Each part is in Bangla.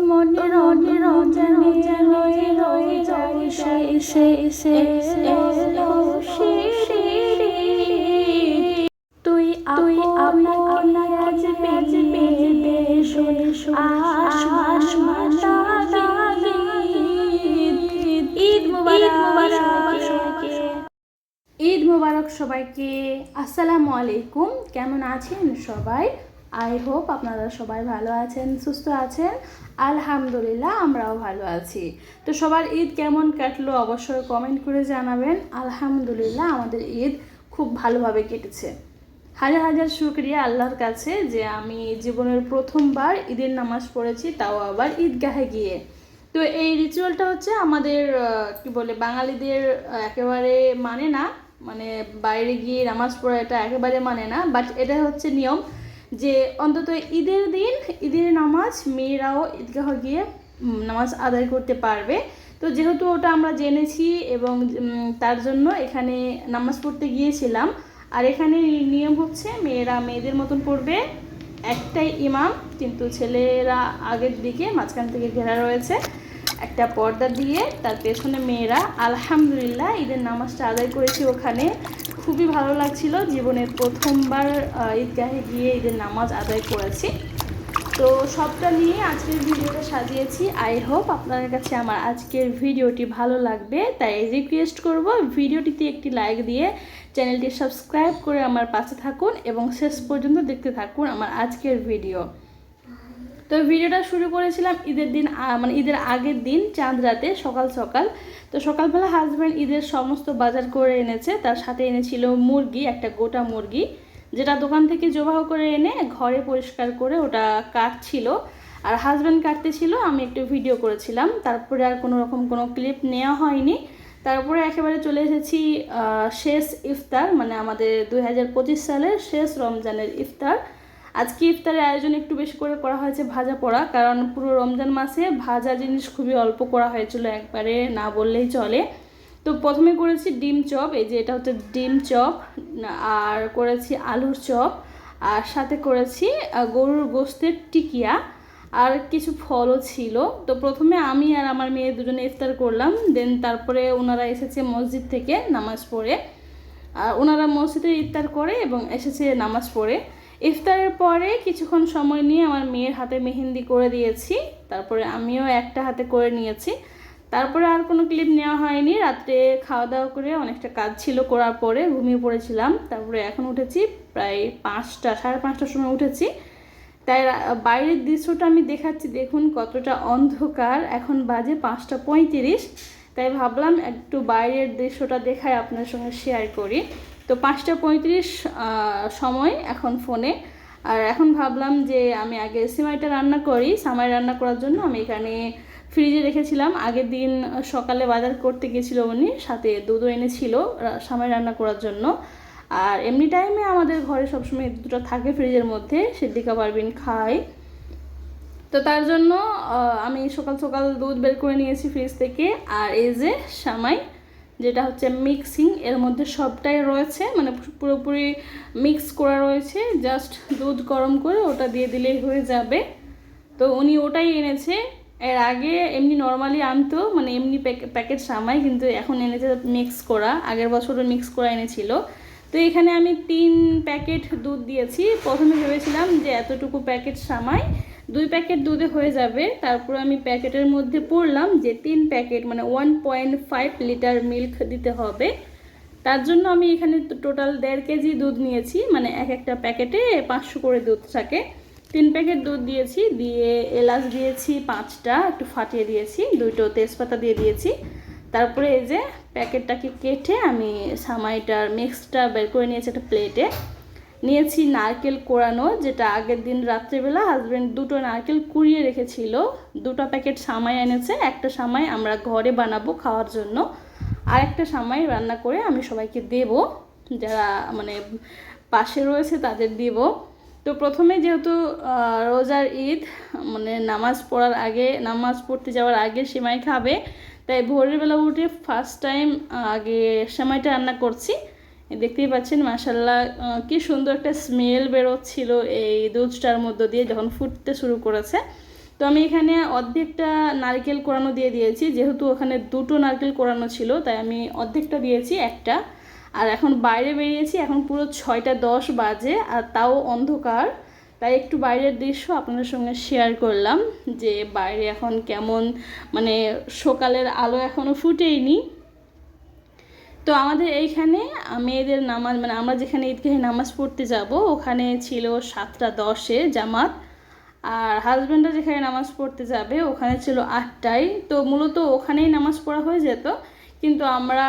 মনে রঞ্জনে রয়ে রয়ে যায় সে তুই আপনা আজ বেজবে ঈদ মুবারক সবাইকে। আসসালামু আলাইকুম। কেমন আছেন সবাই? আই হোপ আপনারা সবাই ভালো আছেন, সুস্থ আছেন। আলহামদুলিল্লাহ আমরাও ভালো আছি। তো সবার ঈদ কেমন কাটলো অবশ্যই কমেন্ট করে জানাবেন। আলহামদুলিল্লাহ আমাদের ঈদ খুব ভালোভাবে কেটেছে। হাজার হাজার শুকরিয়া আল্লাহর কাছে যে আমি জীবনের প্রথমবার ঈদের নামাজ পড়েছি, তাও আবার ঈদগাহে গিয়ে। তো এই রিচুয়ালটা হচ্ছে আমাদের বাঙালিদের একেবারে মানে না, মানে বাইরে গিয়ে নামাজ পড়া এটা একেবারে মানে না, বাট এটা হচ্ছে নিয়ম যে অন্তত ঈদের নামাজ মেয়েরাও ঈদগাহ গিয়ে নামাজ আদায় করতে পারবে। তো যেহেতু ওটা আমরা জেনেছি এবং তার জন্য এখানে নামাজ পড়তে গিয়েছিলাম। আর এখানে নিয়ম হচ্ছে মেয়েরা মেয়েদের মতন পড়বে, একটাই ইমাম, কিন্তু ছেলেরা আগের দিকে মাঝখান থেকে ঘেরা রয়েছে একটা পর্দা দিয়ে, তার পেছনে মেয়েরা। আলহামদুলিল্লাহ ঈদের নামাজটা আদায় করেছি ওখানে, খুবই ভালো লাগছিল। জীবনের প্রথমবার ঈদগাহে গিয়ে ঈদের নামাজ আদায় করেছি। তো সবটা নিয়ে আজকের ভিডিওটা সাজিয়েছি। আই হোপ আপনাদের কাছে আমার আজকের ভিডিওটি ভালো লাগবে, তাই রিকোয়েস্ট করব ভিডিওটিতে একটি লাইক দিয়ে চ্যানেলটি সাবস্ক্রাইব করে আমার পাশে থাকুন এবং শেষ পর্যন্ত দেখতে থাকুন আমার আজকের ভিডিও। তো ভিডিওটা শুরু করেছিলাম ঈদের দিন, মানে ঈদের আগের দিন চাঁদ রাতে সকাল সকাল। তো সকালবেলা হাজব্যান্ড ঈদের সমস্ত বাজার করে এনেছে, তার সাথে এনেছিল মুরগি, একটা গোটা মুরগি, যেটা দোকান থেকে জবাহ করে এনে ঘরে পরিষ্কার করে ওটা কাটছিল। আর হাজব্যান্ড কাটতেছিল, আমি একটু ভিডিও করেছিলাম। তারপরে আর কোনো ক্লিপ নেওয়া হয়নি। তারপরে একেবারে চলে এসেছি শেষ ইফতার, মানে আমাদের 2025 সালের শেষ রমজানের ইফতার। আজকে ইফতারের আয়োজন একটু বেশি করে করা হয়েছে ভাজা পোড়া, কারণ পুরো রমজান মাসে ভাজা জিনিস খুবই অল্প করা হয়েছিল, একবারে না বললেই চলে। তো প্রথমে করেছি ডিম চপ, এই যে এটা হচ্ছে ডিম চপ, আর করেছি আলুর চপ, আর সাথে করেছি গরুর গোশতের টিকিয়া, আর কিছু ফলও ছিল। তো প্রথমে আমি আর আমার মেয়ে দুজনে ইফতার করলাম, দেন তারপরে ওনারা এসেছে মসজিদ থেকে নামাজ পড়ে, আর ওনারা মসজিদে ইফতার করে এবং এসেছে নামাজ পড়ে। ইফতারের পরে কিছুক্ষণ সময় নিয়ে আমার মেয়ের হাতে মেহেন্দি করে দিয়েছি, তারপরে আমিও একটা হাতে করে নিয়েছি। তারপরে আর কোনো ক্লিপ নেওয়া হয়নি। রাত্রে খাওয়া দাওয়া করে অনেকটা কাজ ছিল, করার পরে ঘুমিয়ে পড়েছিলাম। তারপরে এখন উঠেছি প্রায় 5টা, 5:30টার সময় উঠেছি। তাই বাইরের দৃশ্যটা আমি দেখাচ্ছি, দেখুন কতটা অন্ধকার। এখন বাজে 5:35। তাই ভাবলাম একটু বাইরের দৃশ্যটা দেখাই আপনার সঙ্গে শেয়ার করি। তো 5:35 সময় এখন ফোনে। আর এখন ভাবলাম যে আমি আগে সিমাইটা রান্না করি। সামাই রান্না করার জন্য আমি এখানে ফ্রিজে রেখেছিলাম। আগের দিন সকালে বাজার করতে গেছিলো উনি, সাথে দুধও এনেছিল সামাই রান্না করার জন্য। আর এমনি টাইমে আমাদের ঘরে সবসময় দুধটা থাকে ফ্রিজের মধ্যে, সিদ্দিকা পারভিন খাই। তো তার জন্য আমি সকাল সকাল দুধ বের করে নিয়েছি ফ্রিজ থেকে। আর এই যে সামাই, যেটা হচ্ছে মিক্সিং, এর মধ্যে সবটাই রয়েছে, মানে পুরোপুরি মিক্স করা রয়েছে। জাস্ট দুধ গরম করে ওটা দিয়ে দিলেই হয়ে যাবে। তো উনি ওটাই এনেছে। এর আগে এমনি নর্মালি আনতো, মানে এমনি প্যাকেট সামাই, কিন্তু এখন এনেছে মিক্স করা। আগের বছরও মিক্স করা এনেছিল। তো এখানে আমি 3 প্যাকেট দুধ দিয়েছি। প্রথমে ভেবেছিলাম যে এতটুকু প্যাকেট সামাই 2 প্যাকেট দুধে হয়ে যাবে। তারপর আমি প্যাকেটের মধ্যে পড়লাম যে 3 প্যাকেট মানে 1.5 লিটার মিল্ক দিতে হবে। তার জন্য আমি এখানে টোটাল 1.5 কেজি দুধ নিয়েছি, মানে একটা প্যাকেটে 500 করে দুধ থাকে। 3 প্যাকেট দুধ দিয়েছি, দিয়ে এলাচ দিয়েছি 5টা, একটু ফাটিয়ে দিয়েছি, 2টো তেজপাতা দিয়ে দিয়েছি। তারপরে এই যে প্যাকেটটাকে কেটে আমি সামাইটার মিক্সটা বের করে নিয়েছি একটা প্লেটে। নিয়েছি নারকেল কোড়ানো, যেটা আগের দিন রাত্রেবেলা হাজব্যান্ড 2টো নারকেল কুড়িয়ে রেখেছিল। 2টা প্যাকেট সামাই এনেছে, একটা সামাই আমরা ঘরে বানাবো খাওয়ার জন্য, আর একটা সামাই রান্না করে আমি সবাইকে দেব, যারা মানে পাশে রয়েছে তাদের দেব। তো প্রথমে যেহেতু রোজার ঈদ, মানে নামাজ পড়তে যাওয়ার আগে সেমাই খাবে, তাই ভোরের বেলা উঠে ফার্স্ট টাইম আগে সেমাইটা রান্না করছি। দেখতেই পাচ্ছেন মাশাআল্লাহ কি সুন্দর একটা স্মেল বেরোচ্ছিল এই দুধটার মধ্য দিয়ে যখন ফুটতে শুরু করেছে। তো আমি এখানে অর্ধেকটা নারকেল কোরানো দিয়ে দিয়েছি, যেহেতু ওখানে দুটো নারকেল কোরানো ছিল তাই আমি অর্ধেকটা দিয়েছি একটা। আর এখন বাইরে বেরিয়েছি, এখন পুরো 6টা 10 বাজে আর তাও অন্ধকার, তাই একটু বাইরের দৃশ্য আপনাদের সঙ্গে শেয়ার করলাম যে বাইরে এখন কেমন, মানে সকালের আলো এখনও ফুটেইনি। তো আমাদের এইখানে মেয়েদের নামাজ, মানে আমরা যেখানে ঈদগাহে নামাজ পড়তে যাব ওখানে ছিল 7টা 10-এ জামাত, আর হাজব্যান্ডরা যেখানে নামাজ পড়তে যাবে ওখানে ছিল 8টায়। তো মূলত ওখানেই নামাজ পড়া হয়ে যেত, কিন্তু আমরা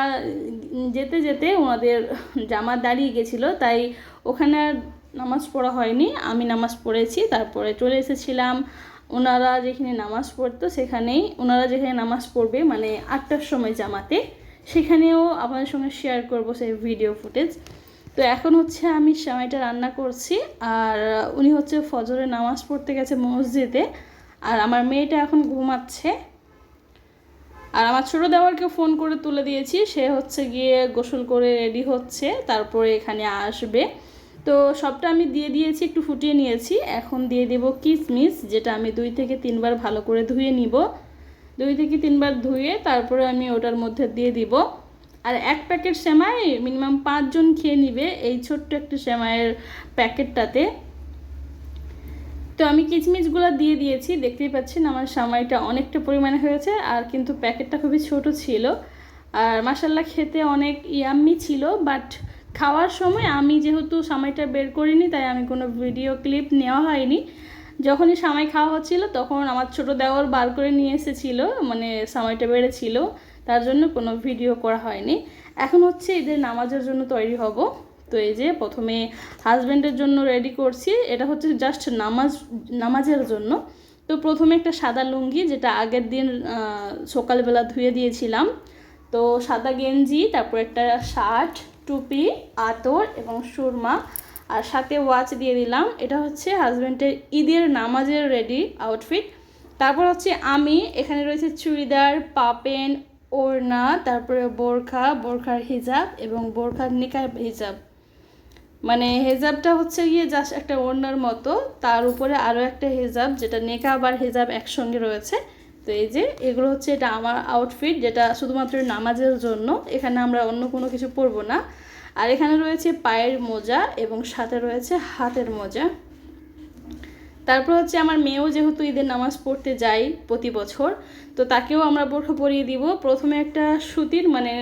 যেতে যেতে ওনাদের জামাত দাঁড়িয়ে গেছিলো, তাই ওখানে আর নামাজ পড়া হয়নি। আমি নামাজ পড়েছি, তারপরে চলে এসেছিলাম ওনারা যেখানে নামাজ পড়তো সেখানেই, ওনারা যেখানে নামাজ পড়বে মানে 8টার সময় জামাতে, সেখানেও আপনাদের সঙ্গে শেয়ার করব সেই ভিডিও ফুটেজ। তো এখন হচ্ছে আমি সেমাইটা রান্না করছি, আর উনি হচ্ছে ফজরের নামাজ পড়তে গেছে মসজিদে, আর আমার মেয়েটা এখন ঘুমাচ্ছে। আর আমার ছোটো দেওয়ারকে ফোন করে তুলে দিয়েছি, সে হচ্ছে গিয়ে গোসল করে রেডি হচ্ছে, তারপরে এখানে আসবে। তো সবটা আমি দিয়ে দিয়েছি, একটু ফুটিয়ে নিয়েছি। এখন দিয়ে দেব কিশমিশ, যেটা আমি 2 থেকে 3 বার ভালো করে ধুয়ে নিব। 2 থেকে 3 বার ধুয়ে তারপরে আমি ওটার মধ্যে দিয়ে দিব। আর 1 প্যাকেট সেমাই মিনিমাম 5 জন খেয়ে নিবে এই ছোট্ট একটা সেমাইয়ের প্যাকেটটাতে। তো আমি কিচমিচগুলো দিয়ে দিয়েছি, দেখতেই পাচ্ছেন আমার সেমাইটা অনেকটা পরিমাণে হয়েছে, আর কিন্তু প্যাকেটটা খুবই ছোট ছিল। আর মাশাল্লাহ খেতে অনেক ইয়াম্মি ছিল, বাট খাওয়ার সময় আমি যেহেতু সেমাইটা বের করিনি তাই আমি কোনো ভিডিও ক্লিপ নেওয়া হয়নি। যখনই সেমাই খাওয়া হচ্ছিল তখন আমার ছোটো দেওর বার করে নিয়ে এসেছিলো, মানে সেমাইটা বেড়েছিল, তার জন্য কোনো ভিডিও করা হয়নি। এখন হচ্ছে ঈদের নামাজের জন্য তৈরি হব। তো এই যে প্রথমে হাজব্যান্ডের জন্য রেডি করছি, এটা হচ্ছে জাস্ট নামাজের জন্য। তো প্রথমে একটা সাদা লুঙ্গি, যেটা আগের দিন সকালবেলা ধুয়ে দিয়েছিলাম, তো সাদা গেঞ্জি, তারপর একটা শার্ট, টুপি, আতর এবং সুরমা, আর সাথে ওয়াচ দিয়ে দিলাম। এটা হচ্ছে হাজব্যান্ডের ঈদের নামাজের রেডি আউটফিট। তারপর হচ্ছে আমি এখানে রয়েছে চুড়িদার, পাপেন, ওড়না, তারপরে বোরখার হিজাব এবং বোরখার নিকাব হিজাব। মানে হেজাবটা হচ্ছে গিয়ে জাস্ট একটা ওড়নার মতো, তার উপরে আরও একটা হেজাব, যেটা নেকাব আর হেজাব একসঙ্গে রয়েছে। তো এই যে এগুলো হচ্ছে, এটা আমার আউটফিট, যেটা শুধুমাত্র নামাজের জন্য, এখানে আমরা অন্য কোনো কিছু পরবো না। আর এখানে রয়েছে পায়ের মোজা এবং সাথে রয়েছে হাতের মোজা। তারপর হচ্ছে আমার মেয়েও যেহেতু ঈদের নামাজ পড়তে যায় প্রতি বছর, তো তাকেও আমরা বোরখা পরিয়ে দিব। প্রথমে একটা সুতির মানে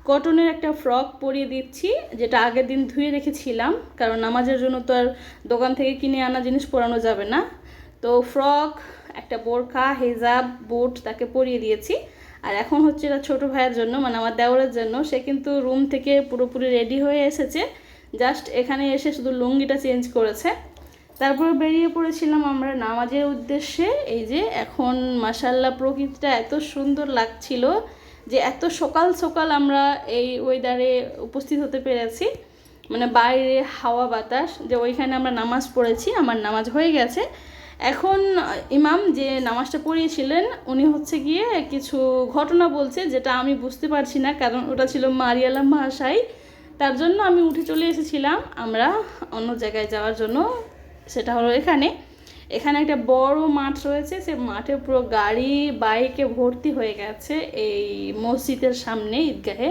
কটনের একটা ফ্রক পরিয়ে দিচ্ছি, যেটা আগের দিন ধুয়ে রেখেছিলাম, কারণ নামাজের জন্য তো আর দোকান থেকে কিনে আনা জিনিস পরানো যাবে না। তো ফ্রক, একটা বোরখা, হেজাব, বুট তাকে পরিয়ে দিয়েছি। আর এখন হচ্ছে এটা ছোটো ভাইয়ের জন্য, মানে আমার দেওরের জন্য। সে কিন্তু রুম থেকে পুরোপুরি রেডি হয়ে এসেছে, জাস্ট এখানে এসে শুধু লুঙ্গিটা চেঞ্জ করেছে। তারপর বেরিয়ে পড়েছিলাম আমরা নামাজের উদ্দেশ্যে। এই যে এখন মাশাল্লাহ প্রকৃতিটা এত সুন্দর লাগছিল যে এত সকাল সকাল আমরা এই ওয়েদারে উপস্থিত হতে পেরেছি, মানে বাইরে হাওয়া বাতাস, যে ওইখানে আমরা নামাজ পড়েছি, আমার নামাজ হয়ে গেছে। এখন ইমাম যে নামাজটা পড়িয়েছিলেন উনি হচ্ছে গিয়ে কিছু ঘটনা বলছে, যেটা আমি বুঝতে পারছি না, কারণ ওটা ছিল মারিয়ালাম ভাষায়। তার জন্য আমি উঠে চলে এসেছিলাম আমরা অন্য জায়গায় যাওয়ার জন্য। সেটা হলো এখানে একটা বড় মাঠ রয়েছে, সে মাঠে পুরো গাড়ি বাইকে ভর্তি হয়ে গেছে এই মসজিদের সামনে ঈদগাহে।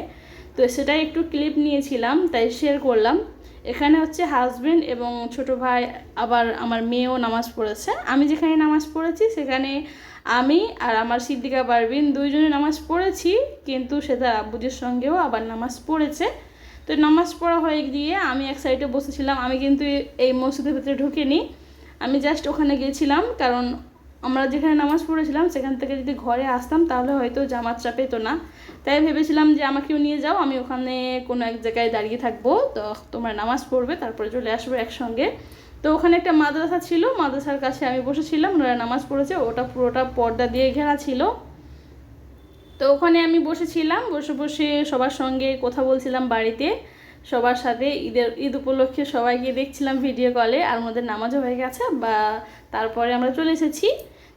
তো সেটাই একটু ক্লিপ নিয়েছিলাম, তাই শেয়ার করলাম। এখানে হচ্ছে হাজব্যান্ড এবং ছোট ভাই, আবার আমার মেয়েও নামাজ পড়েছে। আমি যেখানে নামাজ পড়েছি সেখানে আমি আর আমার সিদ্দিকা পারভিন দুইজনে নামাজ পড়েছি, কিন্তু সে তার আব্বুদের সঙ্গেও আবার নামাজ পড়েছে। তো নামাজ পড়া হয়ে গিয়ে আমি এক সাইডে বসেছিলাম, আমি কিন্তু এই মসজিদের ভিতরে ঢুকিনি, আমি জাস্ট ওখানে গিয়েছিলাম, কারণ আমরা যেখানে নামাজ পড়েছিলাম সেখান থেকে যদি ঘরে আসতাম তাহলে হয়তো জামাতটা পেতো না। তাই ভেবেছিলাম যে আমাকেও নিয়ে যাও, আমি ওখানে কোনো এক জায়গায় দাঁড়িয়ে থাকবো, তো তোমরা নামাজ পড়বে, তারপরে চলে আসবো একসঙ্গে। তো ওখানে একটা মাদ্রাসা ছিল, মাদ্রাসার কাছে আমি বসেছিলাম, ওরা নামাজ পড়েছে, ওটা পুরোটা পর্দা দিয়ে ঘেরা ছিল। তো ওখানে আমি বসেছিলাম, বসে বসে সবার সঙ্গে কথা বলছিলাম, বাড়িতে সবার সাথে ঈদ উপলক্ষে সবাইকে দেখছিলাম ভিডিও কলে, আর আমাদের নামাজও হয়ে গেছে বা তারপরে আমরা চলে এসেছি।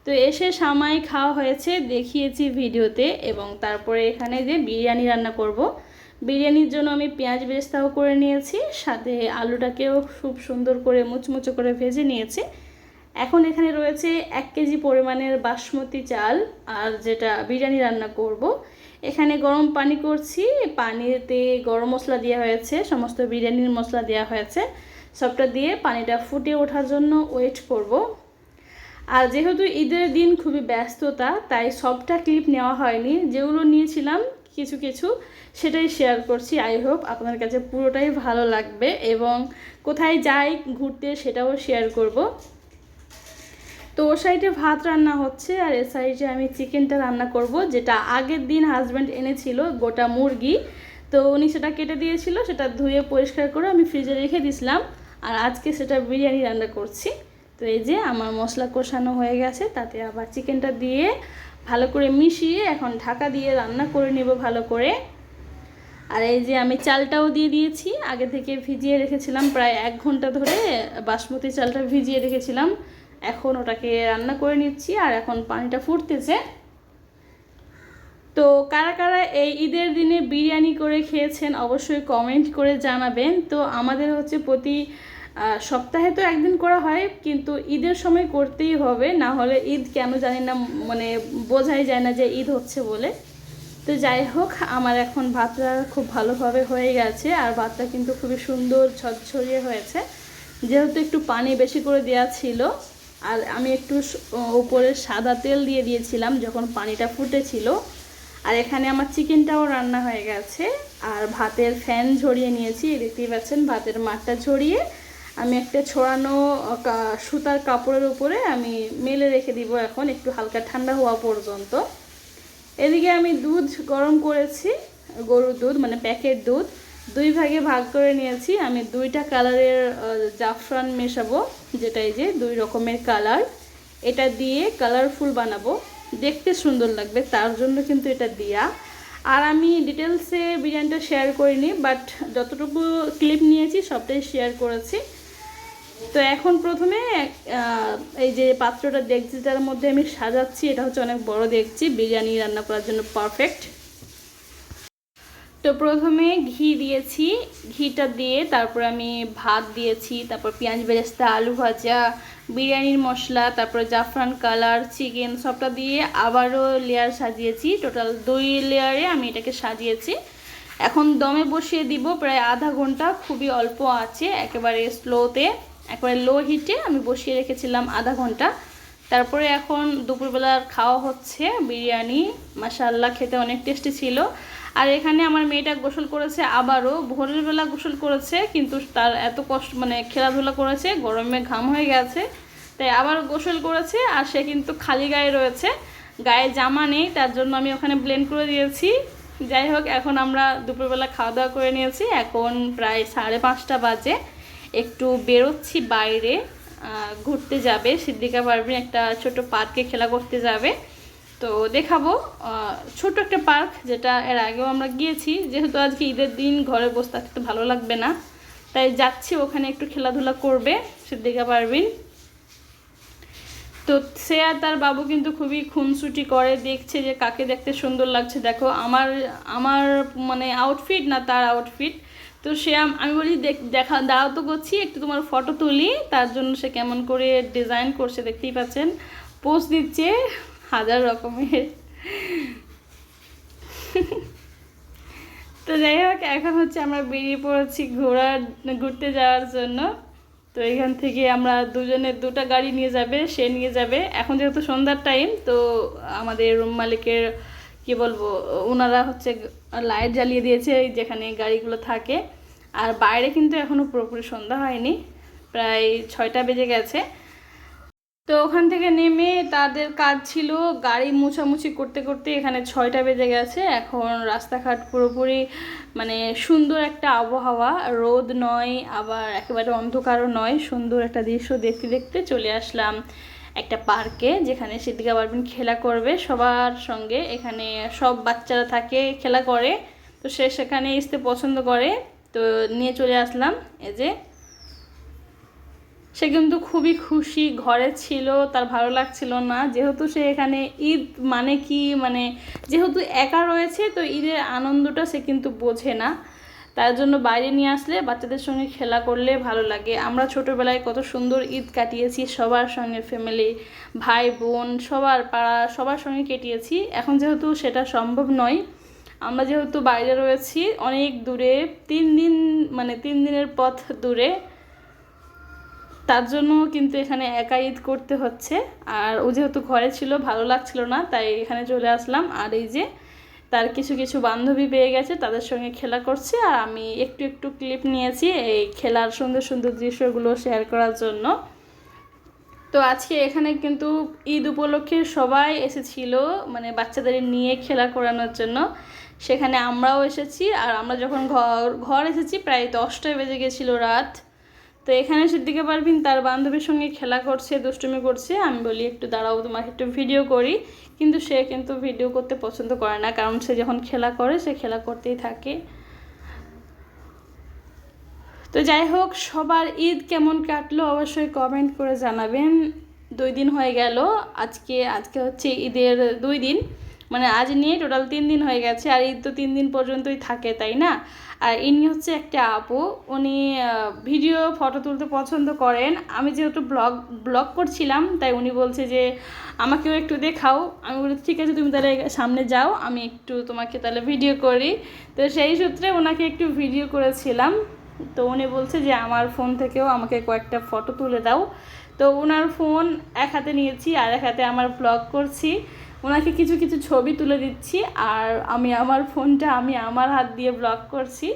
তো এসে সামাই খাওয়া হয়েছে, দেখিয়েছি ভিডিওতে, এবং তারপরে এখানে যে বিরিয়ানি রান্না করব। বিরিয়ানির জন্য আমি পেঁয়াজ বেরেস্তাও করে নিয়েছি, সাথে আলুটাকেও খুব সুন্দর করে মুচমুচো করে ভেজে নিয়েছি। এখন এখানে রয়েছে 1 কেজি পরিমাণের বাসমতি চাল, আর যেটা বিরিয়ানি রান্না করব। এখানে গরম পানি করছি, পানিতে গরম মশলা দেওয়া হয়েছে, সমস্ত বিরিয়ানির মশলা দেওয়া হয়েছে, সবটা দিয়ে পানিটা ফুটে ওঠার জন্য ওয়েট করব। আর যেহেতু ঈদের দিন খুবই ব্যস্ততা, তাই সবটা ক্লিপ নেওয়া হয়নি, যেগুলো নিয়েছিলাম কিছু কিছু সেটাই শেয়ার করছি। আই হোপ আপনার কাছে পুরোটাই ভালো লাগবে এবং কোথায় যাই ঘুরতে সেটাও শেয়ার করব। তো ও সাইডে ভাত রান্না হচ্ছে আর এ সাইডে আমি চিকেনটা রান্না করব, যেটা আগের দিন হাজব্যান্ড এনেছিল গোটা মুরগি। তো উনি সেটা কেটে দিয়েছিল, সেটা ধুয়ে পরিষ্কার করে আমি ফ্রিজে রেখে দিয়েছিলাম, আর আজকে সেটা বিরিয়ানি রান্না করছি। তো এই যে আমার মশলা কষানো হয়ে গেছে, তাতে আবার চিকেনটা দিয়ে ভালো করে মিশিয়ে এখন ঢাকা দিয়ে রান্না করে নেব ভালো করে। আর এই যে আমি চালটাও দিয়ে দিয়েছি, আগে থেকে ভিজিয়ে রেখেছিলাম প্রায় 1 ঘন্টা ধরে, বাসমতি চালটা ভিজিয়ে রেখেছিলাম। এখন ওটাকে রান্না করে নিচ্ছি আর এখন পানিটা ফুটতেছে। তো কারা কারা এই ঈদের দিনে বিরিয়ানি করে খেয়েছেন অবশ্যই কমেন্ট করে জানাবেন। তো আমাদের হচ্ছে প্রতি সপ্তাহে তো একদিন করা হয়, কিন্তু ঈদের সময় করতেই হবে, না হলে ঈদ কেন জানি না মানে বোঝাই যায় না যে ঈদ হচ্ছে বলে। তো যাই হোক, আমার এখন ভাতটা খুব ভালোভাবে হয়ে গেছে, আর ভাতটা কিন্তু খুবই সুন্দর ঝরঝরিয়ে হয়েছে, যেহেতু একটু পানি বেশি করে দেওয়া ছিল। আর আমি একটু উপরে সাদা তেল দিয়ে দিয়েছিলাম যখন পানিটা ফুটেছিল। আর এখানে আমার চিকেনটাও রান্না হয়ে গেছে, আর ভাতের ফ্যান ঝরিয়ে নিয়েছি, দেখতেই পাচ্ছেন ভাতের মাঠটা ঝরিয়ে আমি একটা ছড়ানো সুতার কাপড়ের উপরে আমি মেলে রেখে দিব এখন একটু হালকা ঠান্ডা হওয়া পর্যন্ত। এদিকে আমি দুধ গরম করেছি, গরুর দুধ মানে প্যাকেট দুধ, 2 ভাগে ভাগ করে নিয়েছি। আমি 2টা কালারের জাফরান মেশাবো, যেটা এই যে 2 রকমের কালার, এটা দিয়ে কালারফুল বানাবো, দেখতে সুন্দর লাগবে, তার জন্য কিন্তু এটা দেয়া। আর আমি ডিটেলসে বিরিয়ানিটা শেয়ার করিনি, বাট যতটুকু ক্লিপ নিয়েছি সবটাই শেয়ার করেছি। তো এখন প্রথমে এই যে পাত্রটা ডেকচিটার মধ্যে আমি সাজাচ্ছি, এটা হচ্ছে অনেক বড় ডেকচি, বিরিয়ানি রান্না করার জন্য পারফেক্ট। তো প্রথমে ঘি দিয়েছি, ঘিটা দিয়ে তারপর আমি ভাত দিয়েছি, তারপর পেঁয়াজ বেরেস্তা, আলু ভাজা, বিরিয়ানির মশলা, তারপর জাফরান কালার, চিকেন, সবটা দিয়ে আবারও লেয়ার সাজিয়েছি। টোটাল 2 লেয়ারে আমি এটাকে সাজিয়েছি। এখন দমে বসিয়ে দিব প্রায় আধা ঘন্টা, খুবই অল্প আছে, একেবারে স্লোতে, একেবারে লো হিটে আমি বসিয়ে রেখেছিলাম আধা ঘন্টা। তারপরে এখন দুপুরবেলার খাওয়া হচ্ছে বিরিয়ানি, মাশাআল্লাহ খেতে অনেক টেস্টি ছিল। আর এখানে আমার মেয়েটা গোসল করেছে, আবারও ভোরের বেলা গোসল করেছে, কিন্তু তার এত কষ্ট মানে খেলাধুলা করেছে, গরমে ঘাম হয়ে গেছে, তাই আবার গোসল করেছে। আর সে কিন্তু খালি গায়ে রয়েছে, গায়ে জামা নেই, তার জন্য আমি ওখানে ব্লেন্ড করে দিয়েছি। যাই হোক, এখন আমরা দুপুরবেলা খাওয়া দাওয়া করে নিয়েছি, এখন প্রায় 5:30 বাজে, একটু বেরোচ্ছি বাইরে, ঘুরতে যাবে সিদ্দিকা পারভিন, একটা ছোট পার্কে খেলা করতে যাবে। তো দেখাবো ছোট একটা পার্ক, যেটা এর আগেও আমরা গিয়েছি, যেহেতু আজকে ঈদের দিন ঘরে বসে থাকতে ভালো লাগবে না, তাই যাচ্ছি ওখানে একটু খেলাধুলা করবে সিদ্দিকা পারভিন। তো সে আর তার বাবু কিন্তু খুবই খুনসুটি করে, দেখছে যে কাকে দেখতে সুন্দর লাগছে, দেখো আমার আমার মানে আউটফিট না তার আউটফিট। তো সে আমি বলি দেখা দাও তো করছি, একটু তোমার ফটো তুলি, তার জন্য সে কেমন করে ডিজাইন করছে দেখতেই পাচ্ছেন, পোজ দিচ্ছে 1000 রকমের। তো যাই হোক, এখন হচ্ছে আমরা বেরিয়ে পড়েছি ঘুরতে যাওয়ার জন্য। তো এখান থেকে আমরা দুজনে 2টা গাড়ি নিয়ে যাবে, সে নিয়ে যাবে। এখন যেহেতু সন্ধ্যার টাইম, তো আমাদের রুম মালিকের কি বলবো, ওনারা হচ্ছে লাইট জ্বালিয়ে দিয়েছে যেখানে গাড়িগুলো থাকে। আর বাইরে কিন্তু এখনও পুরোপুরি সন্ধ্যা হয়নি, প্রায় 6টা বেজে গেছে। তো ওখান থেকে নেমে তাদের কাজ ছিল গাড়ি মোছামুছি করতে করতে এখানে 6টা বেজে গেছে। এখন রাস্তাঘাট পুরোপুরি মানে সুন্দর একটা আবহাওয়া, রোদ নয় আবার একেবারে অন্ধকারও নয়, সুন্দর একটা দৃশ্য দেখতে দেখতে চলে আসলাম একটা পার্কে, যেখানে সিদ্দিকা পারভিন খেলা করবে সবার সঙ্গে। এখানে সব বাচ্চারা থাকে, খেলা করে, তো সে সেখানে আসতে পছন্দ করে, তো নিয়ে চলে আসলাম। এই যে সে কিন্তু খুবই খুশি, ঘরে ছিল, তার ভালো লাগছিল না, যেহেতু সে এখানে ঈদ মানে কি মানে যেহেতু একা রয়েছে, তো ঈদের আনন্দটা সে কিন্তু বোঝে না। তার জন্য বাইরে নিয়ে আসলে বাচ্চাদের সঙ্গে খেলা করলে ভালো লাগে। আমরা ছোটোবেলায় কত সুন্দর ঈদ কাটিয়েছি সবার সঙ্গে, ফ্যামিলি, ভাই বোন, সবার পাড়া সবার সঙ্গে কেটিয়েছি। এখন যেহেতু সেটা সম্ভব নয়, আমরা যেহেতু বাইরে রয়েছি অনেক দূরে, 3 দিন মানে 3 দিনের পথ দূরে, তার জন্য কিন্তু এখানে একা ঈদ করতে হচ্ছে। আর ও যেহেতু ঘরে ছিল, ভালো লাগছিল না, তাই এখানে চলে আসলাম। আর এই যে তার কিছু কিছু বান্ধবী পেয়ে গেছে, তাদের সঙ্গে খেলা করছে, আর আমি একটু একটু ক্লিপ নিয়েছি এই খেলার সুন্দর সুন্দর দৃশ্যগুলো শেয়ার করার জন্য। তো আজকে এখানে কিন্তু ঈদ উপলক্ষে সবাই এসেছিল, মানে বাচ্চাদের নিয়ে খেলা করানোর জন্য। সেখানে আমরাও এসেছি, আর আমরা যখন ঘর এসেছি প্রায় 10টায় বেজে গেছিলো রাত। তো এখানে সিদ্দিকা পারভিন তার বান্ধবীর সঙ্গে খেলা করছে, দুষ্টুমি করছে। আমি বলি একটু দাঁড়াও, তোমাকে একটু ভিডিও করি, কিন্তু সে কিন্তু ভিডিও করতে পছন্দ করে না, কারণ সে যখন খেলা করে সে খেলা করতেই থাকে। তো যাই হোক, সবার ঈদ কেমন কাটলো অবশ্যই কমেন্ট করে জানাবেন। 2 দিন হয়ে গেল, আজকে হচ্ছে ঈদের 2 দিন, মানে আজ নিয়ে টোটাল 3 দিন হয়ে গেছে। আর ঈদ তো 3 দিন পর্যন্তই থাকে, তাই না? আর ইনি হচ্ছে একটা আপু, উনি ভিডিও ফটো তুলতে পছন্দ করেন। আমি যেহেতু ব্লগ করছিলাম, তাই উনি বলছে যে আমাকেও একটু দেখাও। আমি বলি ঠিক আছে, তুমি তাহলে সামনে যাও, আমি একটু তোমাকে তাহলে ভিডিও করি। তো সেই সূত্রে ওনাকে একটু ভিডিও করেছিলাম। তো উনি বলছে যে আমার ফোন থেকেও আমাকে কয়েকটা ফটো তুলে দাও। তো ওনার ফোন এক হাতে নিয়েছি, আর এক হাতে আমার ব্লগ করছি, ওনাকে কিছু কিছু ছবি তুলে দিচ্ছি, আর আমি আমার ফোনটা আমি আমার হাত দিয়ে ব্লগ করছি।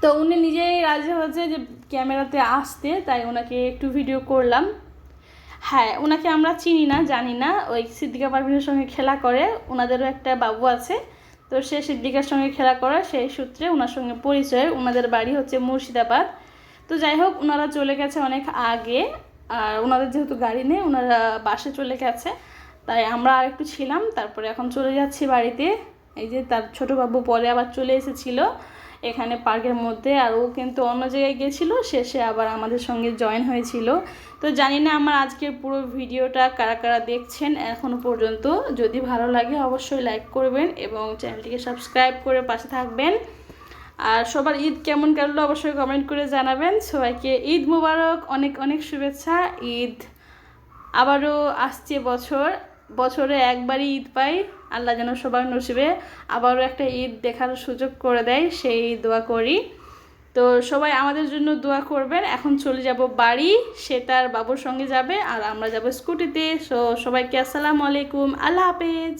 তো উনি নিজেই রাজি হয়েছে যে ক্যামেরাতে আসতে, তাই ওনাকে একটু ভিডিও করলাম। হ্যাঁ, ওনাকে আমরা চিনি না, জানি না। ওই সিদ্দিকা পারভিনের সঙ্গে খেলা করে, ওনাদেরও একটা বাবু আছে, তো সে সিদ্দিকার সঙ্গে খেলা করে, সেই সূত্রে ওনার সঙ্গে পরিচয়। ওনাদের বাড়ি হচ্ছে মুর্শিদাবাদ। তো যাই হোক, ওনারা চলে গেছে অনেক আগে, আর ওনাদের যেহেতু গাড়ি নেই, ওনারা বাসে চলে গেছে, তাই আমরা আর একটু ছিলাম, তারপরে এখন চলে যাচ্ছি বাড়িতে। এই যে তার ছোটো বাবু পরে আবার চলে এসেছিলো এখানে পার্কের মধ্যে, আর ও কিন্তু অন্য জায়গায় গেছিলো, শেষে আবার আমাদের সঙ্গে জয়েন হয়েছিল। তো জানি না আমার আজকের পুরো ভিডিওটা কারা কারা দেখছেন এখনও পর্যন্ত। যদি ভালো লাগে অবশ্যই লাইক করবেন এবং চ্যানেলটিকে সাবস্ক্রাইব করে পাশে থাকবেন। আর সবার ঈদ কেমন কাটলো অবশ্যই কমেন্ট করে জানাবেন। সবাইকে ঈদ মোবারক, অনেক অনেক শুভেচ্ছা। ঈদ আবারও আসছে, বছরে একবারই ঈদ পাই, আল্লাহ যেন সবার নসিবে আবারও একটা ঈদ দেখার সুযোগ করে দেয়, সেই দোয়া করি। তো সবাই আমাদের জন্য দোয়া করবেন। এখন চলে যাব বাড়ি, সে তার বাবুর সঙ্গে যাবে, আর আমরা যাব স্কুটিতে। সবাইকে আসসালামু আলাইকুম, আল্লাহ হাফেজ।